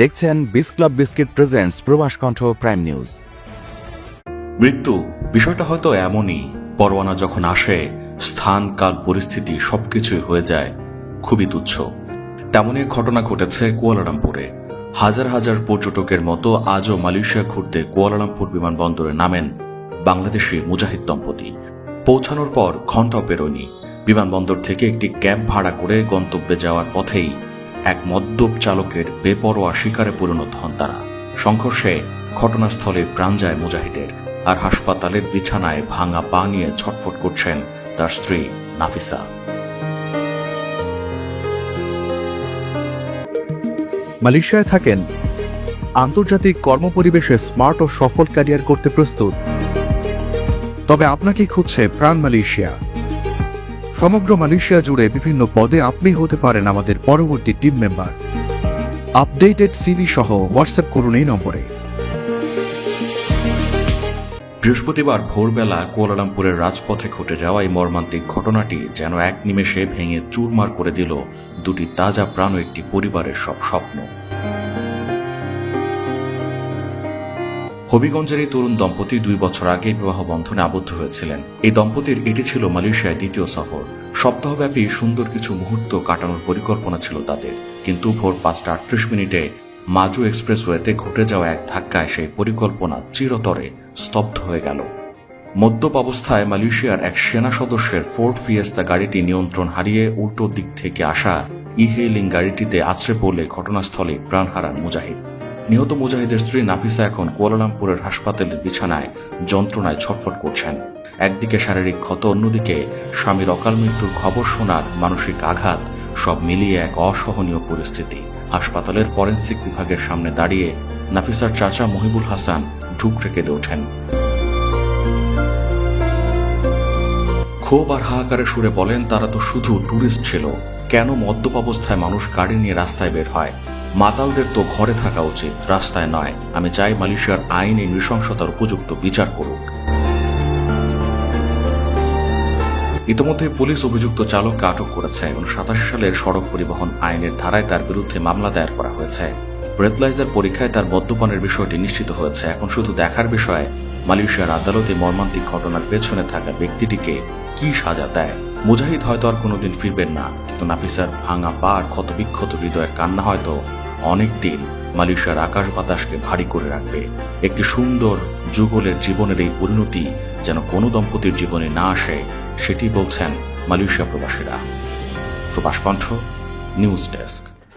দেখছেন বিস club biscuit presents প্রবাস কণ্ঠ প্রাইম নিউজ। মৃত্যু বিষয়টা হয়তো এমনই, পরোয়ানা যখন আসে স্থান কাল পরিস্থিতি সবকিছুই হয়ে যায় খুবই তুচ্ছ। তেমনই এক ঘটনা ঘটেছে কুয়ালালামপুরে। হাজার হাজার পর্যটকের মতো আজও মালয়েশিয়া ঘুরতে কুয়ালালামপুর বিমানবন্দরে নামেন বাংলাদেশি মুজাহিদ দম্পতি। পৌঁছানোর পর ঘণ্টাও পেরোয়নি, বিমানবন্দর থেকে একটি ক্যাব ভাড়া করে গন্তব্যে যাওয়ার পথেই এক মদ্যপ চালকের বেপরোয়া শিকারে পরিণত হন তারা। সংঘর্ষে ঘটনাস্থলে প্রাণ যায় মুজাহিদের, আর হাসপাতালের বিছানায় ভাঙা পা নিয়ে ছটফট করছেন তার স্ত্রী নাফিসা। মালয়েশিয়ায় থাকেন, আন্তর্জাতিক কর্মপরিবেশে স্মার্ট ও সফল ক্যারিয়ার করতে প্রস্তুত, তবে আপনাকে খুঁজছে প্রাণ মালয়েশিয়া। সমগ্র মালয়েশিয়া জুড়ে বিভিন্ন পদে আপনি হতে পারেন আমাদের পরবর্তী টিম মেম্বার। আপডেটেড সিভি সহ হোয়াটসঅ্যাপ করুন এই নম্বরে। বৃহস্পতিবার ভোরবেলা কুয়ালালামপুরের রাজপথে ঘটে যাওয়া এই মর্মান্তিক ঘটনাটি যেন এক নিমেষে ভেঙে চুরমার করে দিল দুটি তাজা প্রাণ ও একটি পরিবারের সব স্বপ্ন। হবিগঞ্জের এই তরুণ দম্পতি 2 বছর আগে বিবাহ বন্ধনে আবদ্ধ হয়েছিলেন। এই দম্পতির এটি ছিল মালয়েশিয়ায় দ্বিতীয় সফর। সপ্তাহব্যাপী সুন্দর কিছু মুহূর্ত কাটানোর পরিকল্পনা ছিল তাদের, কিন্তু ভোর 5টা 38 মিনিটে মাজু এক্সপ্রেসওয়েতে ঘটে যাওয়া এক ধাক্কায় সেই পরিকল্পনা চিরতরে স্তব্ধ হয়ে গেল। মদ্যপ অবস্থায় মালয়েশিয়ার এক সেনা সদস্যের ফোর্ড ফিয়েস্তা গাড়িটি নিয়ন্ত্রণ হারিয়ে উল্টো দিক থেকে আসা ইহেলিং গাড়িটিতে আছড়ে পড়লে ঘটনাস্থলে প্রাণ হারান মুজাহিদ। নিহত মুজাহিদের স্ত্রী নাফিসা এখন কুয়ালালামপুরের হাসপাতালের বিছানায় যন্ত্রণায় ছটফট করছেন। একদিকে শারীরিক ক্ষত, অন্যদিকে স্বামীর অকাল মৃত্যুর খবর শোনার মানসিক আঘাত, সব মিলিয়ে এক অসহনীয় পরিস্থিতি। হাসপাতালের ফরেনসিক বিভাগের সামনে দাঁড়িয়ে নাফিসার চাচা মহিবুল হাসান ঢুকরে কেঁদে ওঠেন। ক্ষোভ আর হাহাকারের সুরে বলেন, তারা তো শুধু ট্যুরিস্ট ছিল, কেন মদ্যপ অবস্থায় মানুষ গাড়ি নিয়ে রাস্তায় বের হয়? মাতালদের তো ঘরে থাকা উচিত, রাস্তায় নয়। আমি চাই মালয়েশিয়ার আইন এই নৃশংসতার উপযুক্ত বিচার করুক। ইতিমধ্যে পুলিশ অভিযুক্ত চালককে আটক করেছে। 1987 সালের সড়ক পরিবহন আইনের ধারায় তার বিরুদ্ধে মামলা দায়ের করা হয়েছে। ব্রেথলাইজার পরীক্ষায় তার মদ্যপানের বিষয়টি নিশ্চিত হয়েছে। এখন শুধু দেখার বিষয় মালয়েশিয়ার আদালতে মর্মান্তিক ঘটনার পেছনে থাকা ব্যক্তিটিকে কি সাজা দেয়। মুজাহিদ হয়তো আর কোনোদিন ফিরবেন না, কিন্তু নাফিসার ভাঙা পা আর ক্ষতবিক্ষত হৃদয়ের কান্না হয়তো অনেকদিন মালয়েশিয়ার আকাশ বাতাসকে ভারী করে রাখবে। একটি সুন্দর যুগলের জীবনের এই পরিণতি যেন কোনো দম্পতির জীবনে না আসে, সেটি বলছেন মালয়েশিয়া প্রবাসীরা। প্রবাস কণ্ঠ নিউজ ডেস্ক।